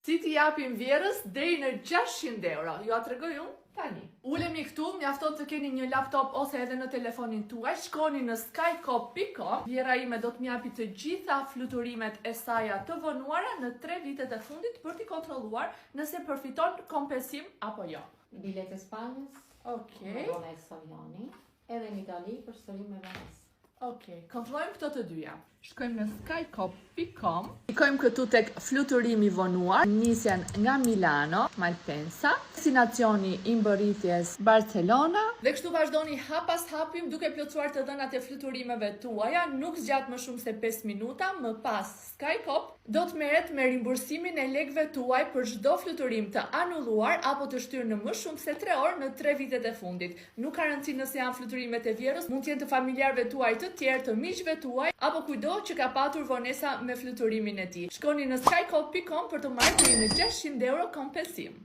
Si t'i japim vjerës deri në 600 euro. Ju a tregoj unë? Tani. Ulemi këtu, mjafton të keni një laptop ose edhe në telefonin tuaj, shkoni në skycop.com. Vjera ime do të mjapi të gjitha fluturimet e saja të vonuara në 3 vitet e fundit për t'i kontrolluar nëse përfiton kompensim apo jo. Bilet e Spanjës, Okej. Vones Saviani, edhe në Itali për shërim me Venice. Okej, kontrollojmë këto të dyja. Shkojmë në skycop.com. Klikojmë këtu tek fluturimi vonuar, nisjen nga Milano, Malpensa, destinacioni i mbërritjes Barcelona. Dhe kështu vazhdoni hap pas hapim duke plotësuar të dhënat e fluturimeve tuaja, nuk zgjat më shumë se 5 minuta, më pas Skycop do të merret me rimbursimin e lekëve tuaj për çdo fluturim të anulluar apo të shtyrë në më shumë se 3 orë në 3 vitet e fundit. Nuk ka rëndësi nëse janë fluturimet e vjerës, mund të jenë të familjarëve tuaj të tjerë, të miqve tuaj, apo kujdo që ka patur vonesa me fluturimin e tij. Shkoni në skycop.com për të marrë deri në 600 euro kompensim.